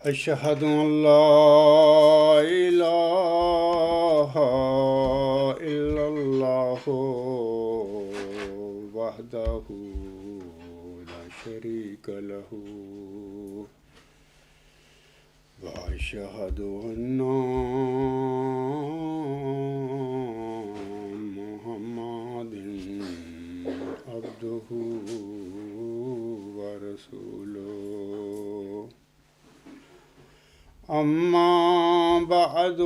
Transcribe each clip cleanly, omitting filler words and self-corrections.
أشهد أن لا إله إلا الله وحده لا شريك له وأشهد أن محمدا عبده ورسوله أما بعد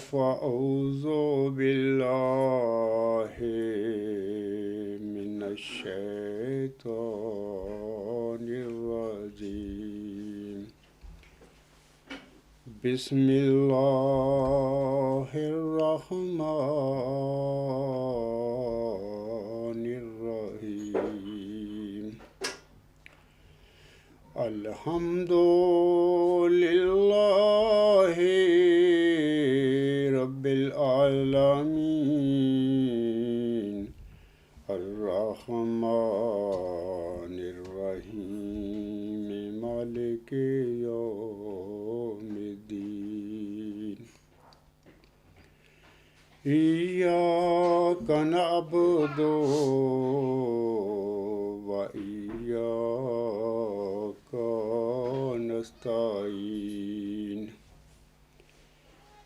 فأعوذ بالله من الشيطان الرجيم بسم الله الرحمن الرحيم الحمد لله رب العالمين الرحمن الرحيم مالك يوم الدين إياك نعبد وإياك نستعين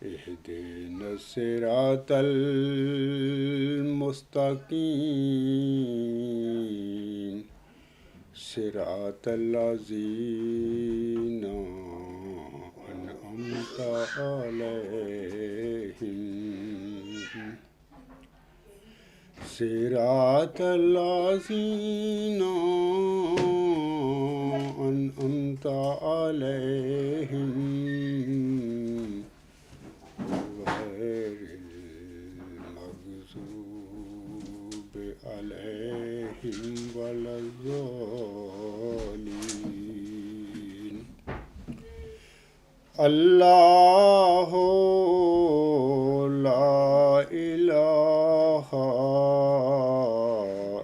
اهدنا الصراط المستقيم صراط الذين أنعمت عليهم صراط الذين أنعمت عليهم غير المغضوب عليهم ولا الضالين الله لا إله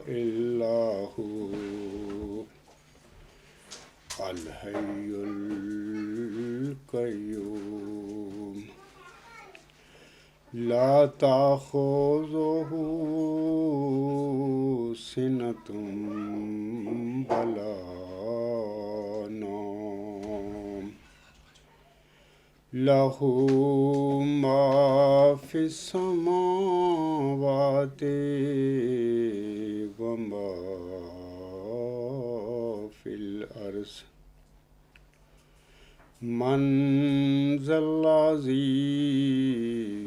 إلا هو الحي القيوم لا تأخذه سنة ولا نوم له ما في السماوات وما في الأرض من ذا الذي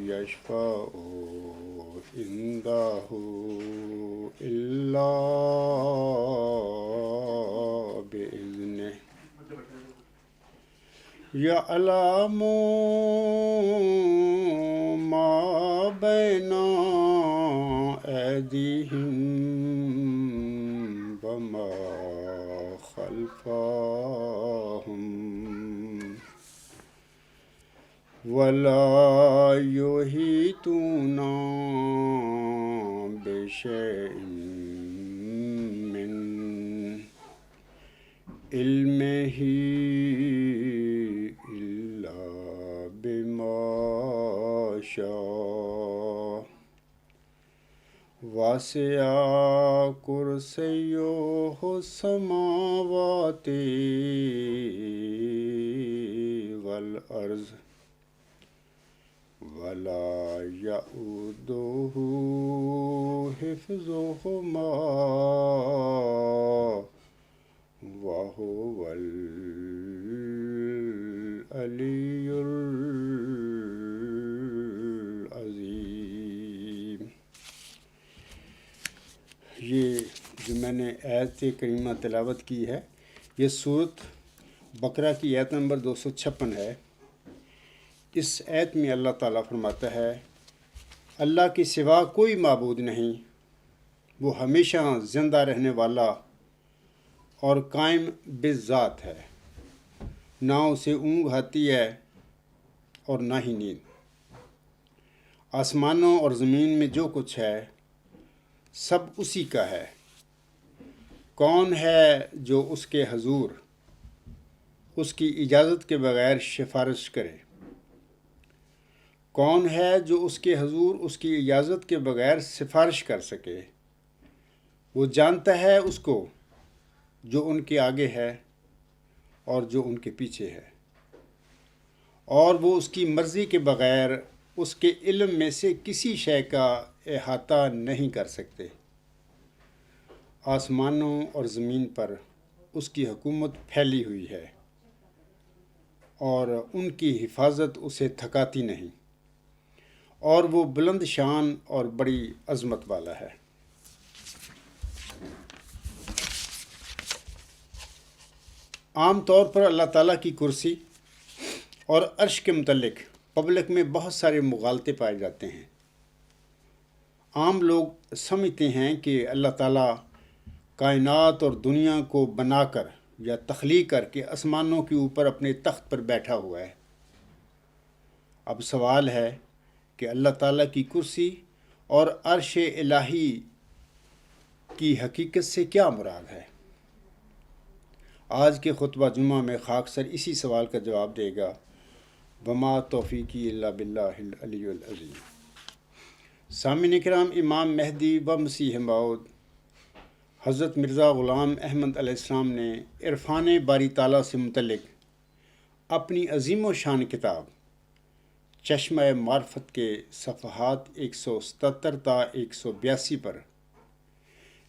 يشفع عنده إلا بإذنه يعلم ما بين أيديهم وما خلفهم ولا يحيطون بشيء من علمه إلا بما شاء وسع كرسيه السماوات والأرض ولا يؤوده حفظهما وهو العلي العظيم. یہ جو میں نے آیت کریمہ تلاوت کی ہے یہ سورۃ بقرہ کی آیت نمبر 256 ہے. اس آیت میں اللہ تعالیٰ فرماتا ہے اللہ کے سوا کوئی معبود نہیں، وہ ہمیشہ زندہ رہنے والا اور قائم بذات ہے، نہ اسے اونگ آتی ہے اور نہ ہی نیند. آسمانوں اور زمین میں جو کچھ ہے سب اسی کا ہے. کون ہے جو اس کے حضور اس کی اجازت کے بغیر سفارش کرے؟ کون ہے جو اس کے حضور اس کی اجازت کے بغیر سفارش کر سکے؟ وہ جانتا ہے اس کو جو ان کے آگے ہے اور جو ان کے پیچھے ہے، اور وہ اس کی مرضی کے بغیر اس کے علم میں سے کسی شے کا احاطہ نہیں کر سکتے۔ آسمانوں اور زمین پر اس کی حکومت پھیلی ہوئی ہے اور ان کی حفاظت اسے تھکاتی نہیں، اور وہ بلند شان اور بڑی عظمت والا ہے۔ عام طور پر اللہ تعالیٰ کی کرسی اور عرش کے متعلق پبلک میں بہت سارے مغالطے پائے جاتے ہیں۔ عام لوگ سمجھتے ہیں کہ اللہ تعالیٰ کائنات اور دنیا کو بنا کر یا تخلیق کر کے آسمانوں کے اوپر اپنے تخت پر بیٹھا ہوا ہے۔ اب سوال ہے کہ اللہ تعالیٰ کی کرسی اور عرش الہی کی حقیقت سے کیا مراد ہے؟ آج کے خطبہ جمعہ میں خاکسر اسی سوال کا جواب دے گا۔ وما توفیقی الا باللہ العلی العظیم۔ سامعین کرام، امام مہدی و مسیح موعود حضرت مرزا غلام احمد علیہ السلام نے عرفان باری تعالیٰ سے متعلق اپنی عظیم و شان کتاب چشمہ معرفت کے صفحات 177 تا 182 پر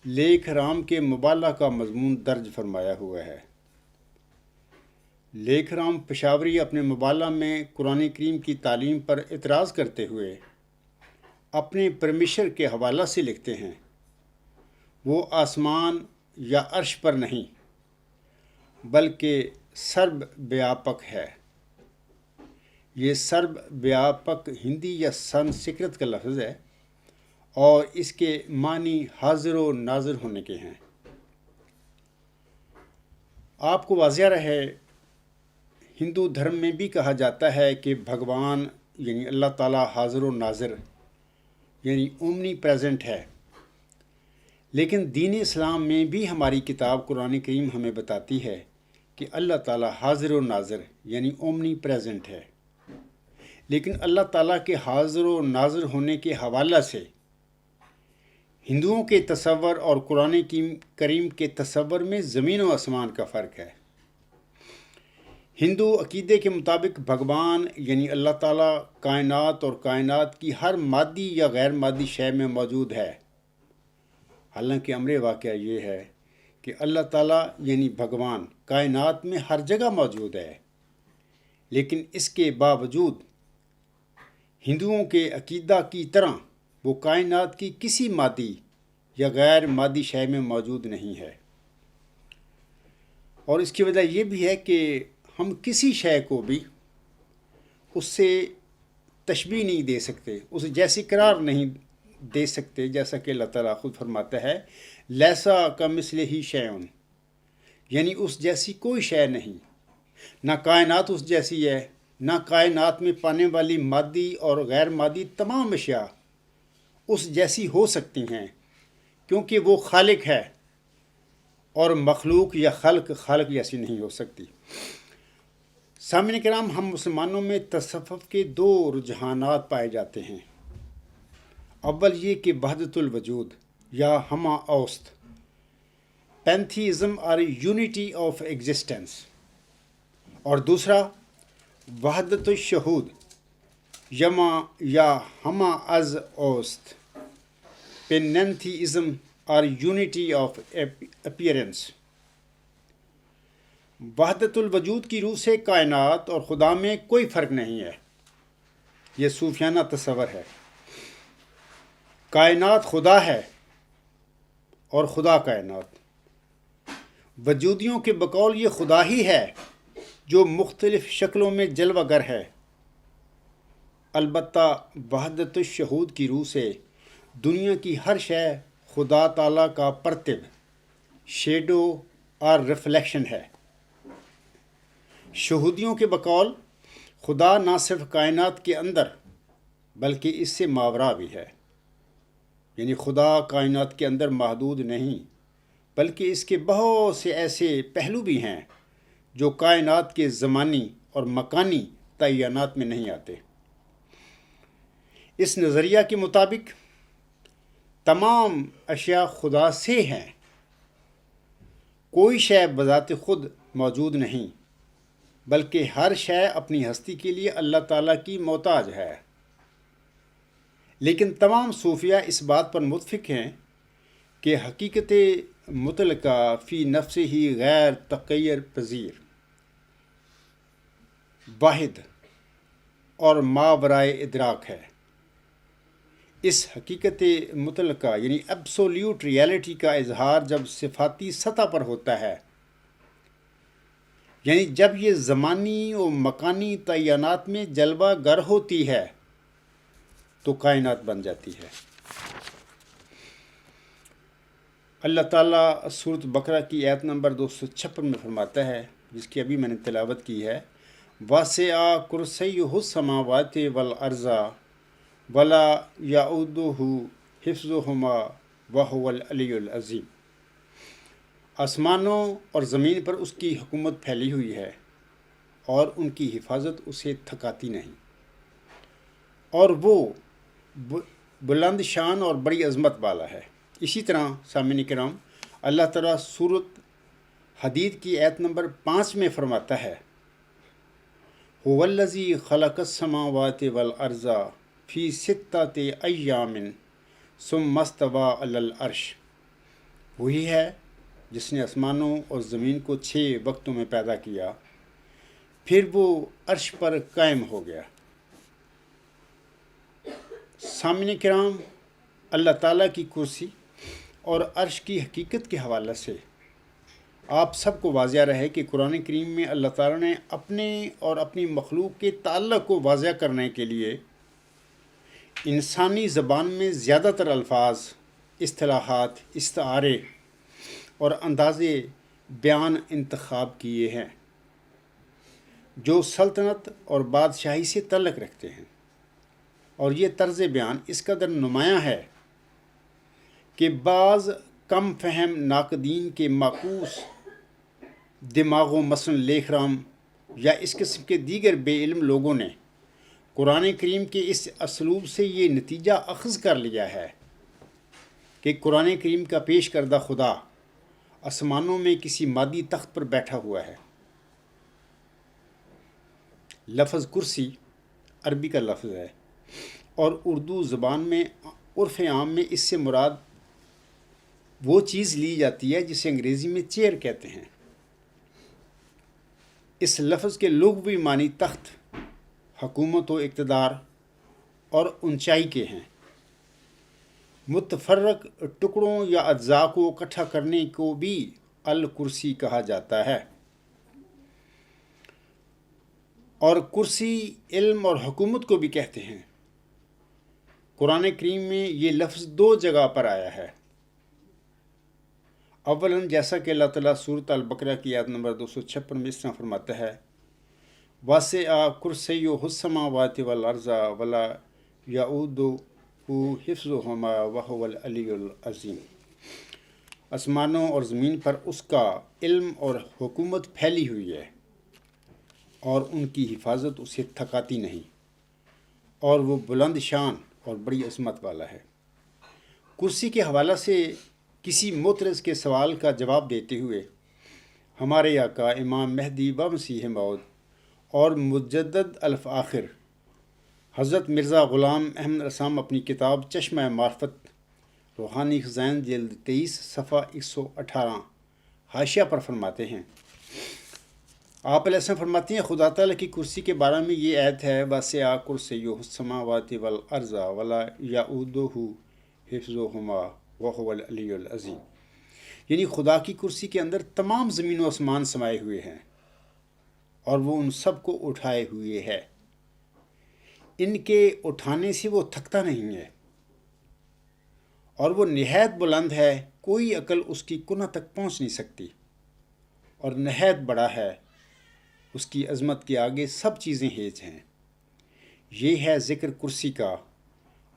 لیکھ رام کے مبالغہ کا مضمون درج فرمایا ہوا ہے۔ لیکھ رام پشاوری اپنے مبالغہ میں قرآن کریم کی تعلیم پر اعتراض کرتے ہوئے اپنے پرمیشر کے حوالہ سے لکھتے ہیں، وہ آسمان یا عرش پر نہیں بلکہ سرب بیاپک ہے۔ یہ سرب بیاپک ہندی یا سنسکرت کا لفظ ہے اور اس کے معنی حاضر و ناظر ہونے کے ہیں۔ آپ کو واضح رہے، ہندو دھرم میں بھی کہا جاتا ہے کہ بھگوان یعنی اللہ تعالیٰ حاضر و ناظر یعنی اومنی پریزنٹ ہے، لیکن دین اسلام میں بھی ہماری کتاب قرآن کریم ہمیں بتاتی ہے کہ اللہ تعالیٰ حاضر و ناظر یعنی اومنی پریزنٹ ہے۔ لیکن اللہ تعالیٰ کے حاضر و ناظر ہونے کے حوالہ سے ہندوؤں کے تصور اور قرآن کریم کے تصور میں زمین و آسمان کا فرق ہے۔ ہندو عقیدے کے مطابق بھگوان یعنی اللہ تعالیٰ کائنات اور کائنات کی ہر مادی یا غیر مادی شے میں موجود ہے، حالانکہ امر واقعہ یہ ہے کہ اللہ تعالیٰ یعنی بھگوان کائنات میں ہر جگہ موجود ہے، لیکن اس کے باوجود ہندوؤں کے عقیدہ کی طرح وہ کائنات کی کسی مادی یا غیر مادی شے میں موجود نہیں ہے۔ اور اس کی وجہ یہ بھی ہے کہ ہم کسی شے کو بھی اس سے تشبیہ نہیں دے سکتے، اسے جیسی قرار نہیں دے سکتے، جیسا کہ اللہ تعالیٰ خود فرماتا ہے لیسا کمثلہ شیء، یعنی اس جیسی کوئی شے نہیں۔ نہ کائنات اس جیسی ہے، نہ کائنات میں پانے والی مادی اور غیر مادی تمام اشیاء اس جیسی ہو سکتی ہیں، کیونکہ وہ خالق ہے اور مخلوق یا خالق جیسی نہیں ہو سکتی۔ سامعین کرام، ہم مسلمانوں میں تصوف کے دو رجحانات پائے جاتے ہیں۔ اول یہ کہ وحدت الوجود یا ہمہ اوست، پینتھیزم اور یونٹی آف ایگزسٹنس، اور دوسرا وحدت الشہود یا ہمہ از اوست، پینتھیزم اور یونٹی آف اپیئرنس۔ وحدت الوجود کی روح سے کائنات اور خدا میں کوئی فرق نہیں ہے، یہ صوفیانہ تصور ہے۔ کائنات خدا ہے اور خدا کائنات۔ وجودیوں کے بقول یہ خدا ہی ہے جو مختلف شکلوں میں جلوہ گر ہے۔ البتہ وحدت الشہود کی روح سے دنیا کی ہر شے خدا تعالیٰ کا پرتب، شیڈو اور ریفلیکشن ہے۔ شہودیوں کے بقول خدا نہ صرف کائنات کے اندر بلکہ اس سے ماورا بھی ہے، یعنی خدا کائنات کے اندر محدود نہیں بلکہ اس کے بہت سے ایسے پہلو بھی ہیں جو کائنات کے زمانی اور مکانی تعینات میں نہیں آتے۔ اس نظریہ کے مطابق تمام اشیاء خدا سے ہیں، کوئی شے بذات خود موجود نہیں، بلکہ ہر شے اپنی ہستی کے لیے اللہ تعالیٰ کی محتاج ہے۔ لیکن تمام صوفیہ اس بات پر متفق ہیں کہ حقیقت مطلقہ فی نفس ہی غیر تغیر پذیر، واحد اور ماورائے ادراک ہے۔ اس حقیقت مطلقہ یعنی ایبسولیوٹ ریالٹی کا اظہار جب صفاتی سطح پر ہوتا ہے، یعنی جب یہ زمانی و مکانی تعینات میں جلوہ گر ہوتی ہے تو کائنات بن جاتی ہے۔ اللہ تعالیٰ سورۃ بقرہ کی آیت نمبر 256 میں فرماتا ہے، جس کی ابھی میں نے تلاوت کی ہے، وَسِعَ كُرْسِيُّهُ السَّمَاوَاتِ وَالْأَرْضَ وَلَا يَئُودُهُ حِفْظُهُمَا وَهُوَ الْعَلِيُّ الْعَظِيمُ۔ آسمانوں اور زمین پر اس کی حکومت پھیلی ہوئی ہے اور ان کی حفاظت اسے تھکاتی نہیں، اور وہ بلند شان اور بڑی عظمت والا ہے۔ اسی طرح سامعین کرام، اللہ تعالیٰ سورۃ حدید کی آیت نمبر 5 میں فرماتا ہے، هُوَ الَّذِي خَلَقَ السَّمَاوَاتِ وَالْأَرْضَ فِي سِتَّةِ أَيَّامٍ ثُمَّ اسْتَوَىٰ عَلَى الْعَرْشِ۔ وہی ہے جس نے آسمانوں اور زمین کو 6 وقتوں میں پیدا کیا، پھر وہ عرش پر قائم ہو گیا۔ سامعین کرام، اللہ تعالیٰ کی کرسی اور عرش کی حقیقت کے حوالے سے آپ سب کو واضح رہے کہ قرآن کریم میں اللہ تعالیٰ نے اپنے اور اپنی مخلوق کے تعلق کو واضح کرنے کے لیے انسانی زبان میں زیادہ تر الفاظ، اصطلاحات، استعارے اور انداز بیان انتخاب کیے ہیں جو سلطنت اور بادشاہی سے تعلق رکھتے ہیں، اور یہ طرز بیان اس قدر نمایاں ہے کہ بعض کم فہم ناقدین کے معکوس دماغوں مثلاً لیکھ رام یا اس قسم کے دیگر بے علم لوگوں نے قرآن کریم کے اس اسلوب سے یہ نتیجہ اخذ کر لیا ہے کہ قرآن کریم کا پیش کردہ خدا آسمانوں میں کسی مادی تخت پر بیٹھا ہوا ہے۔ لفظ کرسی عربی کا لفظ ہے اور اردو زبان میں عرف عام میں اس سے مراد وہ چیز لی جاتی ہے جسے انگریزی میں چیئر کہتے ہیں۔ اس لفظ کے لغوی معنی تخت، حکومت و اقتدار اور اونچائی کے ہیں۔ متفرق ٹکڑوں یا اجزاء کو اکٹھا کرنے کو بھی الکرسی کہا جاتا ہے، اور کرسی علم اور حکومت کو بھی کہتے ہیں۔ قرآن کریم میں یہ لفظ 2 جگہ پر آیا ہے۔ اولاً جیسا کہ اللہ تعالیٰ سورۃ البقرہ کی آیت نمبر 256 میں اس طرح فرماتا ہے، وَسِعَ كُرْسِيُّهُ السَّمَاوَاتِ وَالْأَرْضَ وَلَا يَئُودُهُ حِفْظُهُمَا وَهُوَ الْعَلِيُّ الْعَظِيمُ۔ آسمانوں اور زمین پر اس کا علم اور حکومت پھیلی ہوئی ہے، اور ان کی حفاظت اسے تھکاتی نہیں، اور وہ بلند شان اور بڑی عظمت والا ہے۔ کرسی کے حوالے سے کسی معترض کے سوال کا جواب دیتے ہوئے ہمارے آقا امام مہدی و مسیح موعود اور مجدد الف آخر حضرت مرزا غلام احمد رسام اپنی کتاب چشمہ معرفت روحانی خزائن جلد 23 صفحہ 118 حاشیہ پر فرماتے ہیں، آپ علیہ السلام فرماتے ہیں، خدا تعالیٰ کی کرسی کے بارے میں یہ آیت ہے، وَسِعَ كُرْسِيُّهُ السَّمَاوَاتِ وَالْأَرْضَ وَلَا يَئُودُهُ حِفْظُهُمَا وَهُوَ الْعَلِيُّ الْعَظِيمُ، یعنی خدا کی کرسی کے اندر تمام زمین و آسمان سمائے ہوئے ہیں اور وہ ان سب کو اٹھائے ہوئے ہے، ان کے اٹھانے سے وہ تھکتا نہیں ہے، اور وہ نہایت بلند ہے، کوئی عقل اس کی کنہ تک پہنچ نہیں سکتی، اور نہایت بڑا ہے، اس کی عظمت کے آگے سب چیزیں ہیج ہیں۔ یہ ہے ذکر کرسی کا،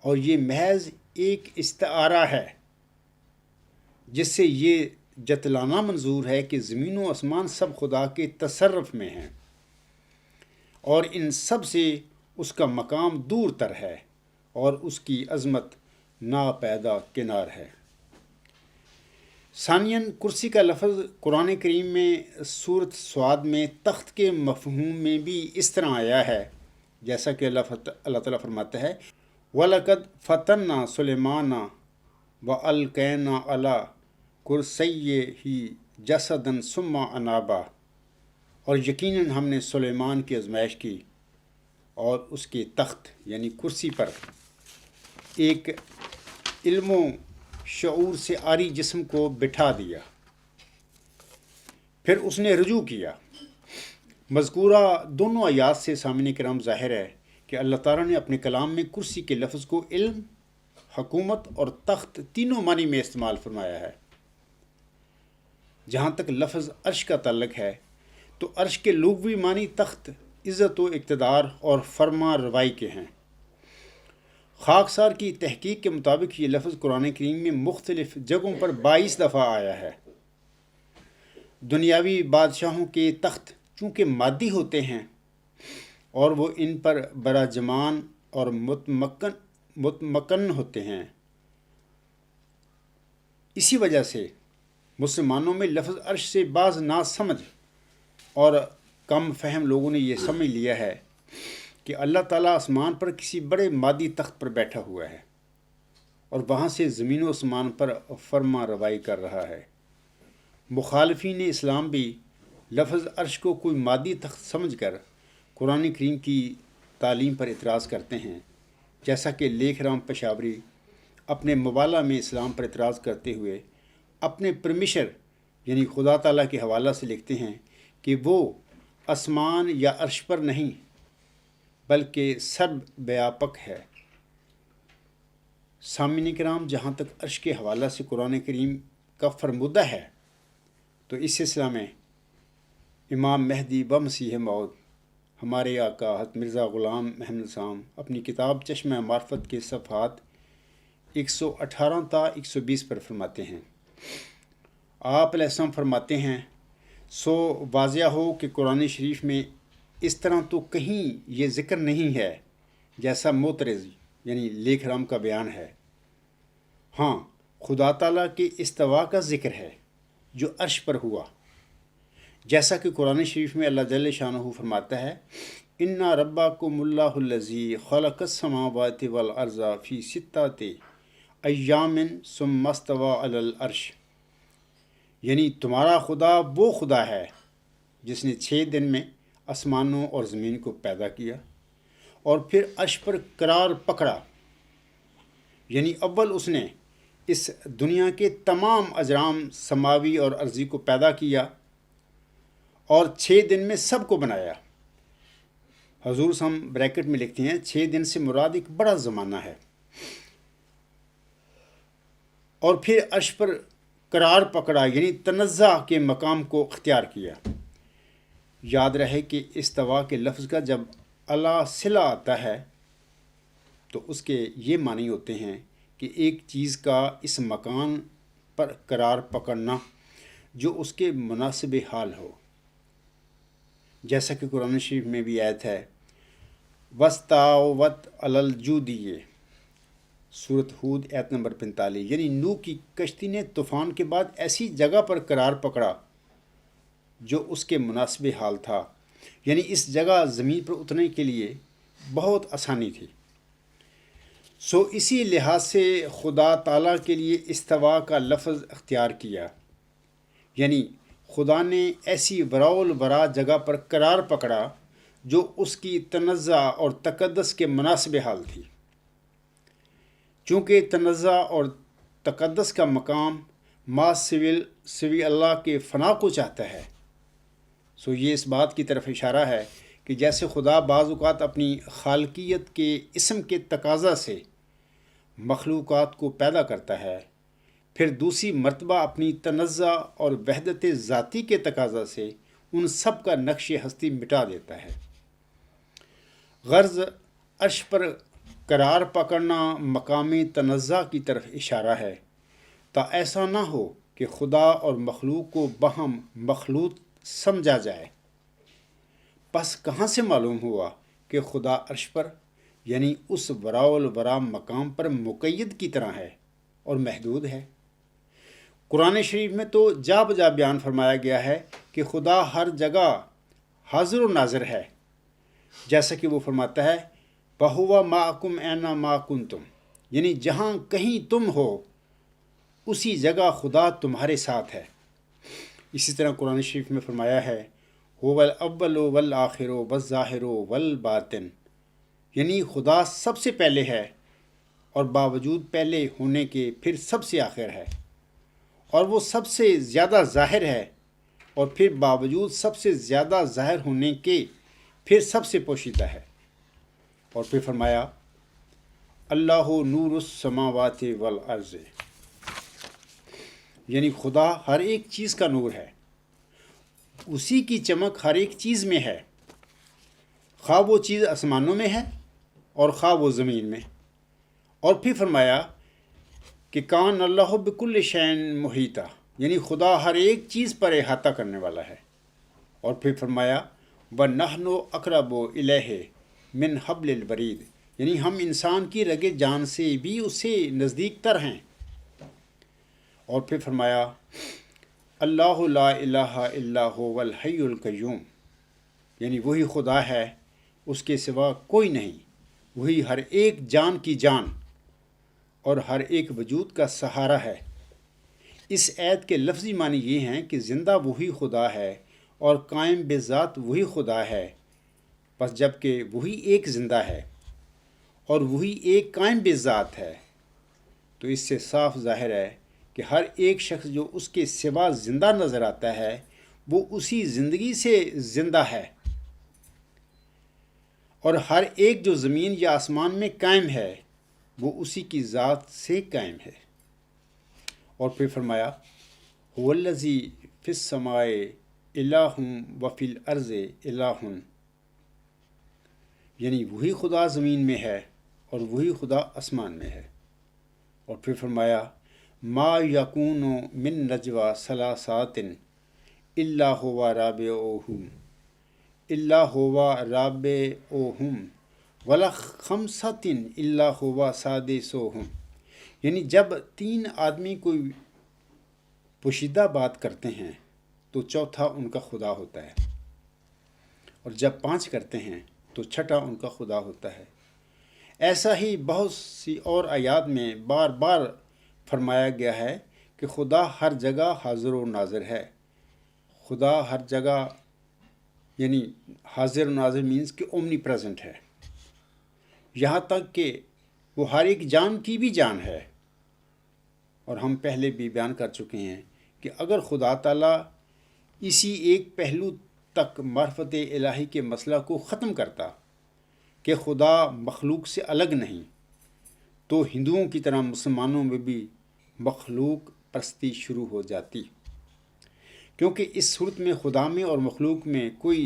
اور یہ محض ایک استعارہ ہے جس سے یہ جتلانا منظور ہے کہ زمین و آسمان سب خدا کے تصرف میں ہیں اور ان سب سے اس کا مقام دور تر ہے اور اس کی عظمت ناپیدا کنار ہے۔ ثانیاً، کرسی کا لفظ قرآن کریم میں سورۃ صاد میں تخت کے مفہوم میں بھی اس طرح آیا ہے، جیسا کہ اللہ تعالیٰ فرماتا ہے وَلَقَدْ فَتَنَّا سُلَيْمَانَ وَأَلْقَيْنَا عَلَىٰ كُرْسِيِّهِ جَسَدًا ثُمَّ أَنَابَ، اور یقیناً ہم نے سلیمان کی آزمائش کی اور اس کے تخت یعنی کرسی پر ایک علم و شعور سے عاری جسم کو بٹھا دیا، پھر اس نے رجوع کیا۔ مذکورہ دونوں آیات سے سامعین کرام ظاہر ہے کہ اللہ تعالیٰ نے اپنے کلام میں کرسی کے لفظ کو علم، حکومت اور تخت تینوں معنی میں استعمال فرمایا ہے۔ جہاں تک لفظ عرش کا تعلق ہے تو عرش کے لغوی معنی تخت، عزت و اقتدار اور فرما روائی کے ہیں۔ خاکسار کی تحقیق کے مطابق یہ لفظ قرآن کریم میں مختلف جگہوں پر 22 دفعہ آیا ہے۔ دنیاوی بادشاہوں کے تخت چونکہ مادی ہوتے ہیں اور وہ ان پر براجمان اور متمکن ہوتے ہیں، اسی وجہ سے مسلمانوں میں لفظ عرش سے بعض ناسمجھ اور کم فہم لوگوں نے یہ سمجھ لیا ہے کہ اللہ تعالیٰ آسمان پر کسی بڑے مادی تخت پر بیٹھا ہوا ہے اور وہاں سے زمین و آسمان پر فرما روائی کر رہا ہے۔ مخالفین اسلام بھی لفظ عرش کو کوئی مادی تخت سمجھ کر قرآن کریم کی تعلیم پر اعتراض کرتے ہیں، جیسا کہ لیکھ رام پشاوری اپنے مبالہ میں اسلام پر اعتراض کرتے ہوئے اپنے پرمیشر یعنی خدا تعالیٰ کے حوالہ سے لکھتے ہیں کہ وہ آسمان یا عرش پر نہیں بلکہ سرب بیاپک ہے۔ سامعین کرام، جہاں تک عرش کے حوالہ سے قرآن کریم کا فرمودہ ہے تو اس سلسلہ میں امام مہدی و مسیح موعود ہمارے آقا حضرت مرزا غلام محمد سام اپنی کتاب چشمہ معرفت کے صفحات 118 تا 120 پر فرماتے ہیں۔ آپ علیہ السلام فرماتے ہیں، سو واضح ہو کہ قرآن شریف میں اس طرح تو کہیں یہ ذکر نہیں ہے جیسا معترض یعنی لیکھ رام کا بیان ہے۔ ہاں، خدا تعالیٰ کے استوا کا ذکر ہے جو عرش پر ہوا، جیسا کہ قرآن شریف میں اللہ جل شانہ فرماتا ہے اِنَّ رَبَّكُمُ اللَّهُ الَّذِي خَلَقَ السَّمَاوَاتِ وَالْأَرْضَ فِي سِتَّةِ أَيَّامٍ ثُمَّ اسْتَوَىٰ عَلَى الْعَرْشِ، یعنی تمہارا خدا وہ خدا ہے جس نے 6 دن میں آسمانوں اور زمین کو پیدا کیا اور پھر عرش پر قرار پکڑا، یعنی اول اس نے اس دنیا کے تمام اجرام سماوی اور ارضی کو پیدا کیا اور 6 دن میں سب کو بنایا۔ حضور ہم بریکٹ میں لکھتے ہیں 6 دن سے مراد ایک بڑا زمانہ ہے، اور پھر عرش پر قرار پکڑا یعنی تنزع کے مقام کو اختیار کیا۔ یاد رہے کہ استوا کے لفظ کا جب اعلیٰ صلہ آتا ہے تو اس کے یہ معنی ہوتے ہیں کہ ایک چیز کا اس مکان پر قرار پکڑنا جو اس کے مناسب حال ہو، جیسا کہ قرآن شریف میں بھی آیت ہے وَاسْتَوَتْ عَلَى الْجُودِيِّ، سورۃ ہود آیت نمبر 45، یعنی نوح کی کشتی نے طوفان کے بعد ایسی جگہ پر قرار پکڑا جو اس کے مناسب حال تھا، یعنی اس جگہ زمین پر اترنے کے لیے بہت آسانی تھی۔ سو اسی لحاظ سے خدا تعالیٰ کے لیے استوا کا لفظ اختیار کیا، یعنی خدا نے ایسی وراء جگہ پر قرار پکڑا جو اس کی تنزع اور تقدس کے مناسب حال تھی۔ چونکہ تنزع اور تقدس کا مقام ما سوی اللہ کے فنا کو چاہتا ہے، سو یہ اس بات کی طرف اشارہ ہے کہ جیسے خدا بعض اوقات اپنی خالقیت کے اسم کے تقاضا سے مخلوقات کو پیدا کرتا ہے، پھر دوسری مرتبہ اپنی تنزع اور وحدت ذاتی کے تقاضا سے ان سب کا نقش ہستی مٹا دیتا ہے۔ غرض عرش پر قرار پکڑنا مقام تنزع کی طرف اشارہ ہے، تا ایسا نہ ہو کہ خدا اور مخلوق کو باہم مخلوط سمجھا جائے، پس کہاں سے معلوم ہوا کہ خدا عرش پر یعنی اس وراء الورا مقام پر مقید کی طرح ہے اور محدود ہے؟ قرآن شریف میں تو جا بجا بیان فرمایا گیا ہے کہ خدا ہر جگہ حاضر و ناظر ہے، جیسا کہ وہ فرماتا ہے بہوا معکم اینا ما کنتم، یعنی جہاں کہیں تم ہو اسی جگہ خدا تمہارے ساتھ ہے۔ اسی طرح قرآن شریف میں فرمایا ہے هو الاول والآخر والظاہر والباطن، یعنی خدا سب سے پہلے ہے اور باوجود پہلے ہونے کے پھر سب سے آخر ہے، اور وہ سب سے زیادہ ظاہر ہے اور پھر باوجود سب سے زیادہ ظاہر ہونے کے پھر سب سے پوشیدہ ہے۔ اور پھر فرمایا اللہ نور السماوات والارض، یعنی خدا ہر ایک چیز کا نور ہے، اسی کی چمک ہر ایک چیز میں ہے، خواہ وہ چیز آسمانوں میں ہے اور خواہ وہ زمین میں۔ اور پھر فرمایا کہ کان اللہ بکل شین محیطہ، یعنی خدا ہر ایک چیز پر احاطہ کرنے والا ہے۔ اور پھر فرمایا وَنَحْنُ أَقْرَبُ إِلَيْهِ مِنْ حَبْلِ الْوَرِيدِ، یعنی ہم انسان کی رگ جان سے بھی اس سے نزدیک تر ہیں۔ اور پھر فرمایا اللہ لا الہ الا هو الحی القیوم، یعنی وہی خدا ہے، اس کے سوا کوئی نہیں، وہی ہر ایک جان کی جان اور ہر ایک وجود کا سہارا ہے۔ اس آیت کے لفظی معنی یہ ہیں کہ زندہ وہی خدا ہے اور قائم بذات وہی خدا ہے، بس جب کہ وہی ایک زندہ ہے اور وہی ایک قائم بذات ہے، تو اس سے صاف ظاہر ہے کہ ہر ایک شخص جو اس کے سوا زندہ نظر آتا ہے وہ اسی زندگی سے زندہ ہے، اور ہر ایک جو زمین یا آسمان میں قائم ہے وہ اسی کی ذات سے قائم ہے۔ اور پھر فرمایا هو الذی فی السماء الہ وفی الارض الہ، یعنی وہی خدا زمین میں ہے اور وہی خدا آسمان میں ہے۔ اور پھر فرمایا ما یکون من نجوا ثلاثات الا هو رابعهم ولا خمسۃ الا هو سادسهم، یعنی جب 3 آدمی کوئی پوشیدہ بات کرتے ہیں تو چوتھا ان کا خدا ہوتا ہے، اور جب 5 کرتے ہیں تو چھٹا ان کا خدا ہوتا ہے۔ ایسا ہی بہت سی اور آیات میں بار بار فرمایا گیا ہے کہ خدا ہر جگہ حاضر و ناظر ہے۔ خدا ہر جگہ یعنی حاضر و ناظر مینز کہ اومنی پریزنٹ ہے، یہاں تک کہ وہ ہر ایک جان کی بھی جان ہے۔ اور ہم پہلے بھی بیان کر چکے ہیں کہ اگر خدا تعالیٰ اسی ایک پہلو تک معرفت الہی کے مسئلہ کو ختم کرتا کہ خدا مخلوق سے الگ نہیں، تو ہندوؤں کی طرح مسلمانوں میں بھی مخلوق پرستی شروع ہو جاتی، کیونکہ اس صورت میں خدا میں اور مخلوق میں کوئی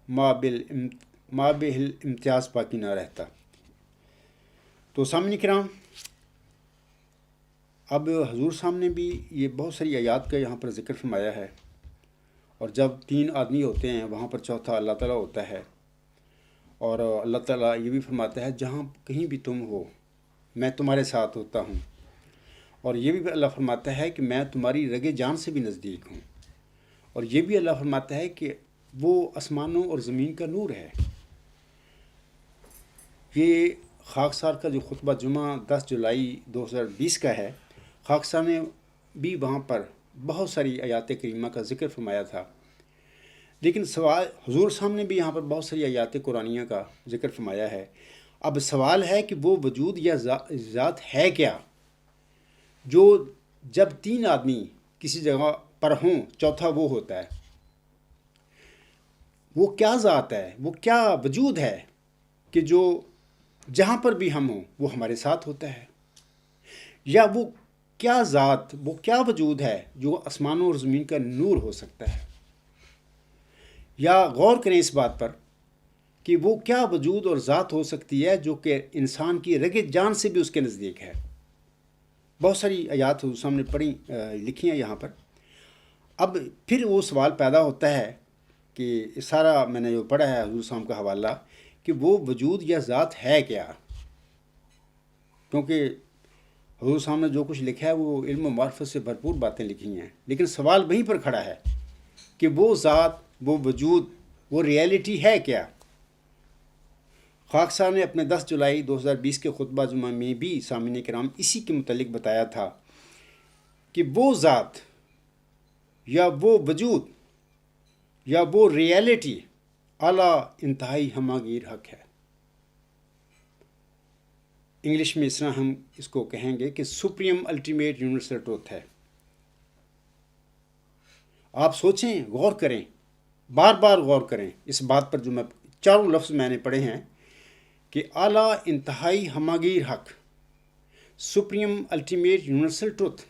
مابہ امتیاز باقی نہ رہتا۔ تو سامعین کرام، اب حضور صاحب نے بھی یہ بہت ساری آیات کا یہاں پر ذکر فرمایا ہے، اور جب 3 آدمی ہوتے ہیں وہاں پر چوتھا اللہ تعالیٰ ہوتا ہے، اور اللہ تعالیٰ یہ بھی فرماتا ہے جہاں کہیں بھی تم ہو میں تمہارے ساتھ ہوتا ہوں، اور یہ بھی اللہ فرماتا ہے کہ میں تمہاری رگ جان سے بھی نزدیک ہوں، اور یہ بھی اللہ فرماتا ہے کہ وہ آسمانوں اور زمین کا نور ہے۔ یہ خاکسار کا جو خطبہ جمعہ 10 جولائی 2020 کا ہے، خاکسار نے بھی وہاں پر بہت ساری آیات کریمہ کا ذکر فرمایا تھا، لیکن سوال حضور صاحب نے بھی یہاں پر بہت ساری آیات قرآنیہ کا ذکر فرمایا ہے۔ اب سوال ہے کہ وہ وجود یا ذات ہے کیا جو جب 3 آدمی کسی جگہ پر ہوں چوتھا وہ ہوتا ہے؟ وہ کیا ذات ہے، وہ کیا وجود ہے کہ جو جہاں پر بھی ہم ہوں وہ ہمارے ساتھ ہوتا ہے؟ یا وہ کیا ذات، وہ کیا وجود ہے جو آسمانوں اور زمین کا نور ہو سکتا ہے؟ یا غور کریں اس بات پر کہ وہ کیا وجود اور ذات ہو سکتی ہے جو کہ انسان کی رگ جان سے بھی اس کے نزدیک ہے۔ بہت ساری آیات حضور صاحب نے پڑھی لکھی ہیں یہاں پر، اب پھر وہ سوال پیدا ہوتا ہے کہ اس سارا میں نے جو پڑھا ہے حضور صاحب کا حوالہ کہ وہ وجود یا ذات ہے کیا، کیونکہ حضور صاحب نے جو کچھ لکھا ہے وہ علم و معرفت سے بھرپور باتیں لکھی ہیں، لیکن سوال وہیں پر کھڑا ہے کہ وہ ذات، وہ وجود، وہ ریئلٹی ہے کیا۔ خاک صاحب نے اپنے 10 جولائی 2020 کے خطبہ جمعہ میں بھی سامعین کرام اسی کے متعلق بتایا تھا کہ وہ ذات یا وہ وجود یا وہ ریئلٹی اعلیٰ انتہائی ہماگیر حق ہے۔ انگلش میں اس طرح ہم اس کو کہیں گے کہ سپریم الٹیمیٹ یونیورسل ٹروتھ ہے۔ آپ سوچیں، غور کریں، بار بار غور کریں اس بات پر جو میں چاروں لفظ میں نے پڑھے ہیں کہ اعلیٰ انتہائی ہماگیر حق، سپریم الٹیمیٹ یونیورسل ٹروتھ،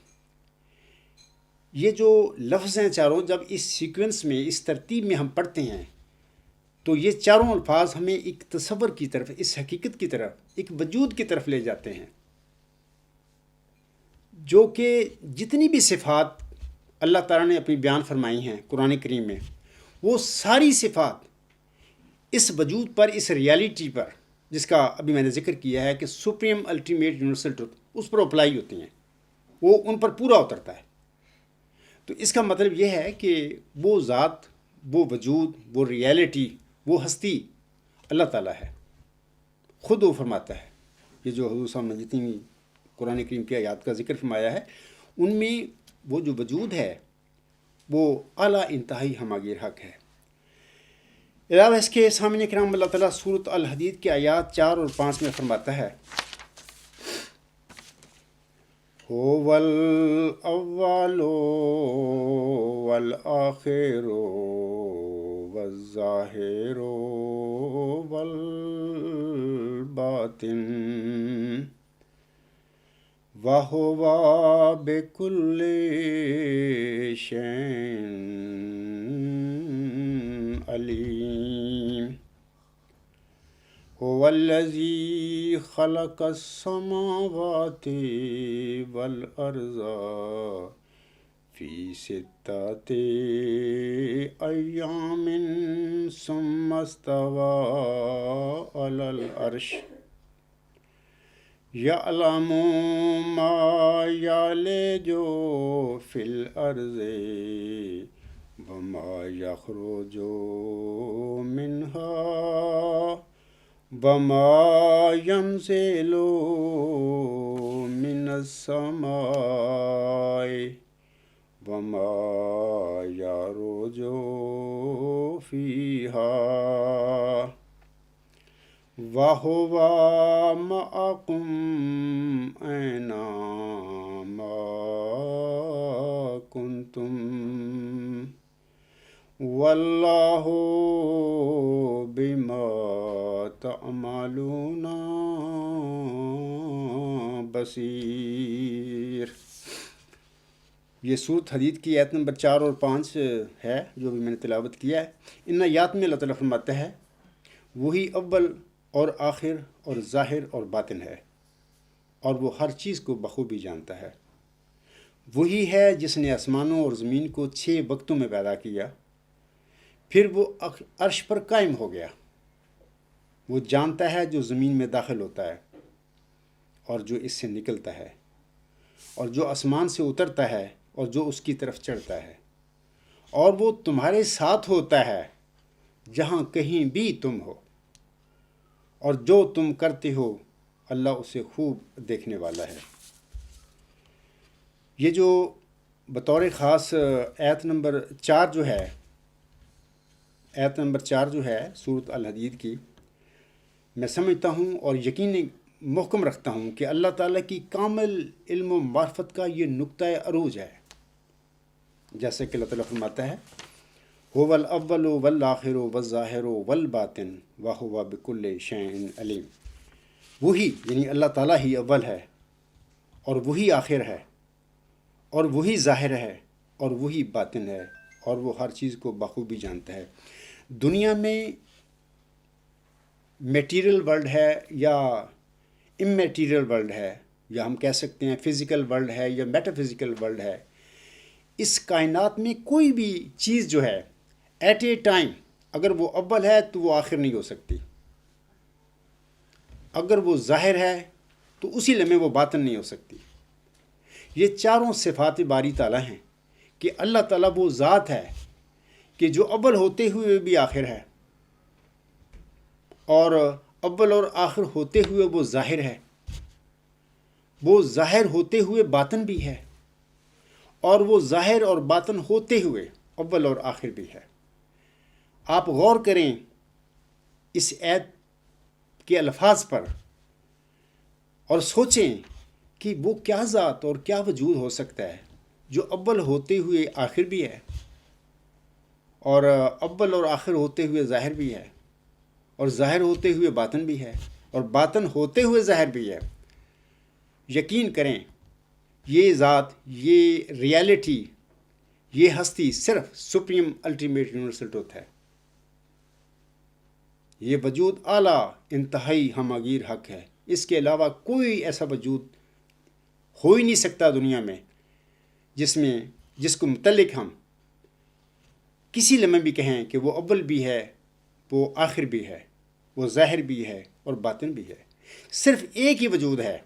یہ جو لفظ ہیں چاروں، جب اس سیکوینس میں، اس ترتیب میں ہم پڑھتے ہیں تو یہ چاروں الفاظ ہمیں ایک تصور کی طرف، اس حقیقت کی طرف، ایک وجود کی طرف لے جاتے ہیں جو کہ جتنی بھی صفات اللہ تعالیٰ نے اپنی بیان فرمائی ہیں قرآن کریم میں، وہ ساری صفات اس وجود پر، اس ریالٹی پر، جس کا ابھی میں نے ذکر کیا ہے کہ سپریم الٹیمیٹ یونیورسل ٹروتھ، اس پر اپلائی ہوتی ہیں، وہ ان پر پورا اترتا ہے۔ تو اس کا مطلب یہ ہے کہ وہ ذات، وہ وجود، وہ ریالٹی، وہ ہستی اللہ تعالیٰ ہے، خود وہ فرماتا ہے۔ یہ جو حضور صاحب نے جتنی بھی قرآن کریم کی آیات کا ذکر فرمایا ہے، ان میں وہ جو وجود ہے وہ اعلیٰ انتہائی ہماگیر حق ہے۔ علاوہ اس کے سامعین کرام، اللہ تعالیٰ سورۃ الحدید کی آیات 4 اور 5 میں فرماتا ہے، هو الأول والآخر والظاهر والباطن وهو بكل شيء عليم هو الذي خلق السماوات والأرض في 6 أيام ثم استوى على العرش يعلم ما يلج في الأرض وما يخرج منها وما ينزل من السماء وما يعرج فيها وهو معكم أينما كنتم واللہ بما تعملون بصیر۔ یہ سورۃ حدید کی آیت نمبر 4 اور 5 ہے جو بھی میں نے تلاوت کیا ہے۔ ان آیات میں اللہ تعالیٰ فرماتا ہے وہی اول اور آخر اور ظاہر اور باطن ہے، اور وہ ہر چیز کو بخوبی جانتا ہے۔ وہی ہے جس نے آسمانوں اور زمین کو 6 وقتوں میں پیدا کیا، پھر وہ عرش پر قائم ہو گیا۔ وہ جانتا ہے جو زمین میں داخل ہوتا ہے اور جو اس سے نکلتا ہے، اور جو آسمان سے اترتا ہے اور جو اس کی طرف چڑھتا ہے، اور وہ تمہارے ساتھ ہوتا ہے جہاں کہیں بھی تم ہو، اور جو تم کرتے ہو اللہ اسے خوب دیکھنے والا ہے۔ یہ جو بطور خاص آیت نمبر 4 جو ہے، آیت نمبر 4 جو ہے سورۃ الحدید کی، میں سمجھتا ہوں اور یقین محکم رکھتا ہوں کہ اللہ تعالیٰ کی کامل علم و معرفت کا یہ نقطۂ عروج ہے۔ جیسے کہ اللہ تعالیٰ فرماتا ہے هو الاول والآخر والظاہر والباطن وهو بكل شيء علیم۔ وہی یعنی اللہ تعالیٰ ہی اول ہے، اور وہی آخر ہے، اور وہی ظاہر ہے، اور وہی باطن ہے، اور وہ ہر چیز کو بخوبی جانتا ہے۔ دنیا میں میٹیریل ورلڈ ہے یا امیٹیریل ورلڈ ہے، یا ہم کہہ سکتے ہیں فزیکل ورلڈ ہے یا میٹا فزیکل ورلڈ ہے، اس کائنات میں کوئی بھی چیز جو ہے ایٹ اے ٹائم اگر وہ اول ہے تو وہ آخر نہیں ہو سکتی، اگر وہ ظاہر ہے تو اسی لمحے وہ باطن نہیں ہو سکتی۔ یہ چاروں صفات باری تعالیٰ ہیں کہ اللہ تعالیٰ وہ ذات ہے کہ جو اول ہوتے ہوئے بھی آخر ہے، اور اول اور آخر ہوتے ہوئے وہ ظاہر ہے، وہ ظاہر ہوتے ہوئے باطن بھی ہے، اور وہ ظاہر اور باطن ہوتے ہوئے اول اور آخر بھی ہے۔ آپ غور کریں اس آیت کے الفاظ پر اور سوچیں کہ وہ کیا ذات اور کیا وجود ہو سکتا ہے جو اول ہوتے ہوئے آخر بھی ہے، اور اول اور آخر ہوتے ہوئے ظاہر بھی ہے، اور ظاہر ہوتے ہوئے باطن بھی ہے، اور باطن ہوتے ہوئے ظاہر بھی ہے۔ یقین کریں یہ ذات، یہ ریالٹی، یہ ہستی صرف سپریم الٹیمیٹ یونیورسل ٹروتھ ہے۔ یہ وجود اعلیٰ انتہائی ہماگیر حق ہے، اس کے علاوہ کوئی ایسا وجود ہو ہی نہیں سکتا دنیا میں جس کو متعلق ہم کسی لمحے بھی کہیں کہ وہ اول بھی ہے، وہ آخر بھی ہے، وہ ظاہر بھی ہے اور باطن بھی ہے۔ صرف ایک ہی وجود ہے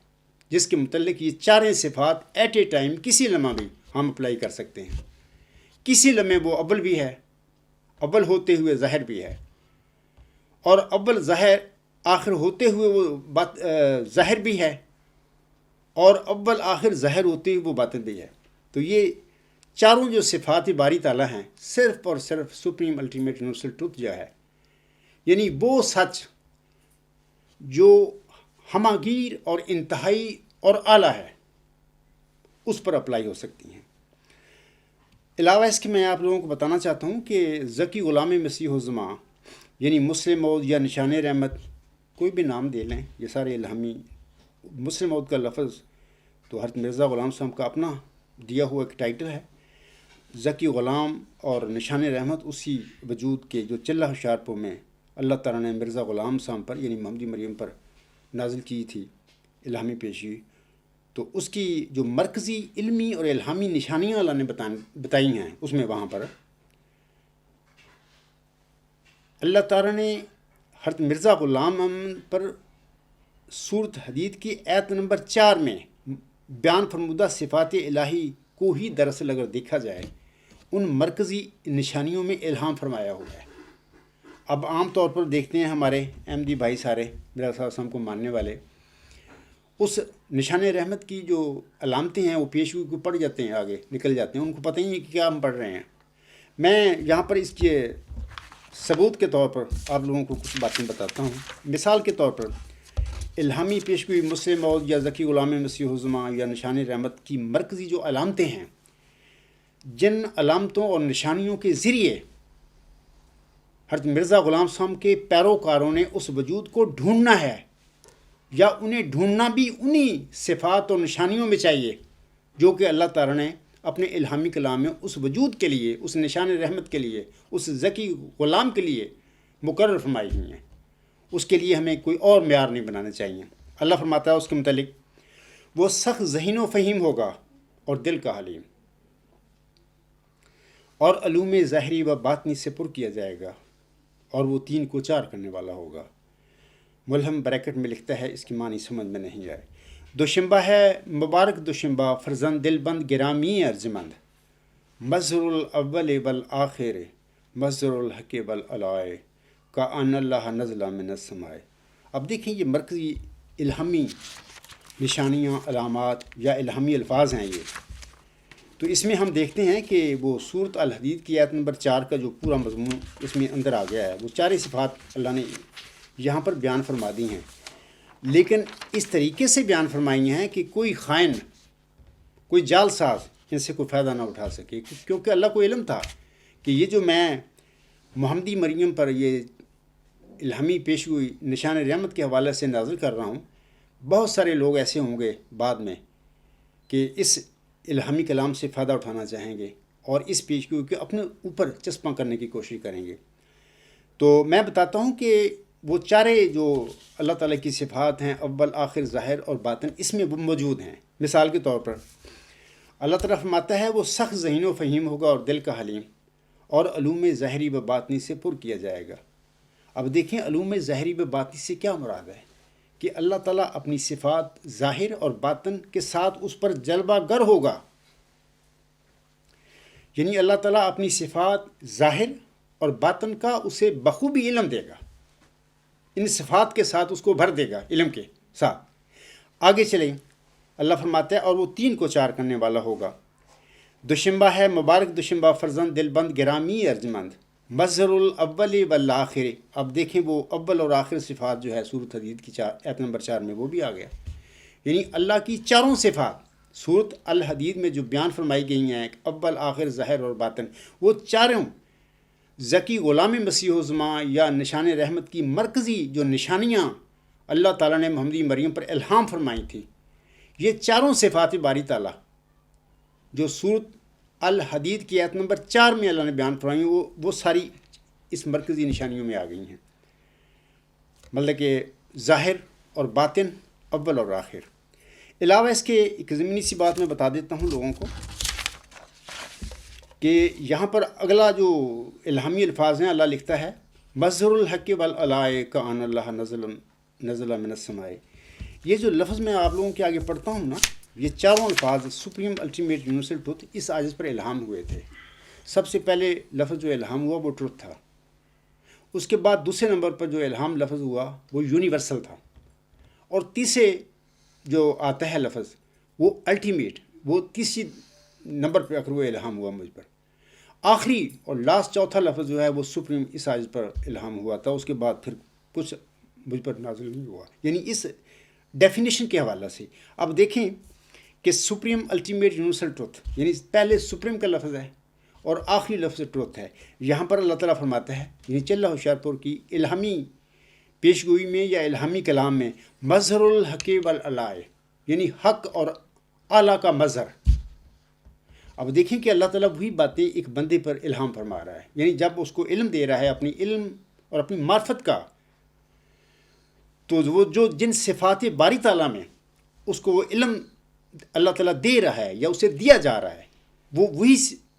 جس کے متعلق یہ چاریں صفات ایٹ اے ٹائم کسی لمحہ بھی ہم اپلائی کر سکتے ہیں۔ کسی لمحے وہ اول بھی ہے، اول ہوتے ہوئے ظاہر بھی ہے، اور اول ظاہر آخر ہوتے ہوئے وہ ظاہر بھی ہے، اور اول آخر ظاہر ہوتے ہوئے وہ باطن بھی ہے۔ تو یہ چاروں جو صفات باری تعالیٰ ہیں صرف اور صرف سپریم الٹیمیٹ یونیورسل ٹروتھ جو ہے، یعنی وہ سچ جو ہماگیر اور انتہائی اور اعلیٰ ہے، اس پر اپلائی ہو سکتی ہیں۔ علاوہ اس کے میں آپ لوگوں کو بتانا چاہتا ہوں کہ ذکی غلام مسیح الزماں یعنی مسلم موعود یا نشان رحمت، کوئی بھی نام دے لیں، یہ سارے الہامی، مسلم موعود کا لفظ تو حضرت مرزا غلام صاحب کا اپنا دیا ہوا ایک ٹائٹل ہے۔ ذکی غلام اور نشان رحمت اسی وجود کے جو چلہ ہوشیارپور میں اللہ تعالیٰ نے مرزا غلام صاحب پر یعنی محمدی مریم پر نازل کی تھی الہامی پیشی، تو اس کی جو مرکزی علمی اور الہامی نشانیاں اللہ نے بتائی ہیں، اس میں وہاں پر اللہ تعالیٰ نے حضرت مرزا غلام پر سورۃ حدید کی آیت نمبر 4 میں بیان فرمودہ صفات الہی کو ہی دراصل اگر دیکھا جائے ان مرکزی نشانیوں میں الہام فرمایا ہوا ہے۔ اب عام طور پر دیکھتے ہیں ہمارے احمدی بھائی سارے مرزا صاحب وسلم کو ماننے والے اس نشان رحمت کی جو علامتیں ہیں وہ پیشگوئی کو پڑھ جاتے ہیں، آگے نکل جاتے ہیں، ان کو پتہ ہی نہیں کہ کیا ہم پڑھ رہے ہیں۔ میں یہاں پر اس کے ثبوت کے طور پر آپ لوگوں کو کچھ باتیں بتاتا ہوں۔ مثال کے طور پر الہامی پیشگوئی مسلم موعود یا ذکی غلام مسیح الزماں یا نشان رحمت کی مرکزی جو علامتیں ہیں، جن علامتوں اور نشانیوں کے ذریعے حضرت مرزا غلام صاحب کے پیروکاروں نے اس وجود کو ڈھونڈنا ہے، یا انہیں ڈھونڈنا بھی انہی صفات اور نشانیوں میں چاہیے جو کہ اللہ تعالیٰ نے اپنے الہامی کلام میں اس وجود کے لیے، اس نشان رحمت کے لیے، اس ذکی غلام کے لیے مقرر فرمائی ہوئی ہیں۔ اس کے لیے ہمیں کوئی اور معیار نہیں بنانے چاہیے۔ اللہ فرماتا ہے اس کے متعلق، وہ سخت ذہین و فہیم ہوگا اور دل کا حلیم، اور علوم ظاہری و باطنی سے پر کیا جائے گا، اور وہ 3 کو 4 کرنے والا ہوگا۔ ملہم بریکٹ میں لکھتا ہے، اس کی معنی سمجھ میں نہیں آئے۔ دوشنبہ ہے مبارک دوشنبہ، فرزند دل بند گرامی ارجمند، مظہر الاول والآخر، مظہر الحق والعلائے، کا ان اللہ نزل من السماء۔ اب دیکھیں یہ مرکزی الہامی نشانیاں، علامات یا الہامی الفاظ ہیں یہ۔ تو اس میں ہم دیکھتے ہیں کہ وہ سورۃ الحدید کی آیت نمبر 4 کا جو پورا مضمون اس میں اندر آ گیا ہے، وہ 4 صفات اللہ نے یہاں پر بیان فرما دی ہیں، لیکن اس طریقے سے بیان فرمائی ہیں کہ کوئی خائن، کوئی جال ساز ان سے کوئی فائدہ نہ اٹھا سکے، کیونکہ اللہ کو علم تھا کہ یہ جو میں محمدی مریم پر یہ الہامی پیشگوئی نشان رحمت کے حوالے سے نازل کر رہا ہوں، بہت سارے لوگ ایسے ہوں گے بعد میں کہ اس الہامی کلام سے فائدہ اٹھانا چاہیں گے اور اس پیشگوئی کو اپنے اوپر چسپاں کرنے کی کوشش کریں گے۔ تو میں بتاتا ہوں کہ وہ 4 جو اللہ تعالیٰ کی صفات ہیں، اول آخر ظاہر اور باطن، اس میں وہ موجود ہیں۔ مثال کے طور پر اللہ تعالیٰ فرماتا ہے وہ سخت ذہین و فہیم ہوگا اور دل کا حلیم، اور علوم ظاہری و باطنی سے پر کیا جائے گا۔ اب دیکھیں علوم ظاہری و باطنی سے کیا مراد ہے کہ اللہ تعالیٰ اپنی صفات ظاہر اور باطن کے ساتھ اس پر جلوہ گر ہوگا، یعنی اللہ تعالیٰ اپنی صفات ظاہر اور باطن کا اسے بخوبی علم دے گا، ان صفات کے ساتھ اس کو بھر دے گا علم کے ساتھ۔ آگے چلیں، اللہ فرماتا ہے اور وہ 3 کو 4 کرنے والا ہوگا۔ دوشنبہ ہے مبارک دوشنبہ فرزند دل بند گرامی ارجمند، مظہر الاول والآخر۔ اب دیکھیں وہ اول اور آخر صفات جو ہے سورۃ حدید کی آیت نمبر 4 میں وہ بھی آ گیا، یعنی اللہ کی چاروں صفات سورۃ الحدید میں جو بیان فرمائی گئی ہیں، اول آخر ظاہر اور باطن، وہ چاروں ذکی غلام مسیح الزماں یا نشان رحمت کی مرکزی جو نشانیاں اللہ تعالیٰ نے محمدی مریم پر الہام فرمائی تھیں، یہ چاروں صفات باری تعالیٰ جو سورۃ الحدید کی آیت نمبر 4 میں اللہ نے بیان فرمائی، وہ ساری اس مرکزی نشانیوں میں آ گئی ہیں، مطلب کہ ظاہر اور باطن، اول اور آخر۔ علاوہ اس کے ایک ضمنی سی بات میں بتا دیتا ہوں لوگوں کو کہ یہاں پر اگلا جو الہامی الفاظ ہیں، اللہ لکھتا ہے مظہر الحق والعلائے کان اللہ نزل من السماء۔ یہ جو لفظ میں آپ لوگوں کے آگے پڑھتا ہوں نا، یہ چاروں الفاظ سپریم الٹیمیٹ یونیورسل ٹروتھ اس آیت پر الہام ہوئے تھے۔ سب سے پہلے لفظ جو الہام ہوا وہ ٹروتھ تھا، اس کے بعد دوسرے نمبر پر جو الہام لفظ ہوا وہ یونیورسل تھا، اور تیسرے جو آتا ہے لفظ وہ الٹیمیٹ، وہ تیسری نمبر پہ اگر وہ الہام ہوا مجھ پر۔ آخری اور لاسٹ چوتھا لفظ جو ہے وہ سپریم اس آیت پر الہام ہوا تھا، اس کے بعد پھر کچھ مجھ پر نازل نہیں ہوا، یعنی اس ڈیفینیشن کے حوالے سے۔ اب دیکھیں کہ سپریم الٹیمیٹ یونیورسل ٹروتھ، یعنی پہلے سپریم کا لفظ ہے اور آخری لفظ ٹروتھ ہے۔ یہاں پر اللہ تعالیٰ فرماتا ہے، یعنی چلہ ہوشیار پور کی الہامی پیشگوئی میں یا الہامی کلام میں، مظہر الحق والعلائے، یعنی حق اور اعلیٰ کا مظہر۔ اب دیکھیں کہ اللہ تعالیٰ وہی باتیں ایک بندے پر الہام فرما رہا ہے، یعنی جب اس کو علم دے رہا ہے اپنی علم اور اپنی معرفت کا، تو وہ جو جن صفات باری تعالیٰ میں اس کو وہ علم اللہ تعالیٰ دے رہا ہے یا اسے دیا جا رہا ہے، وہ وہی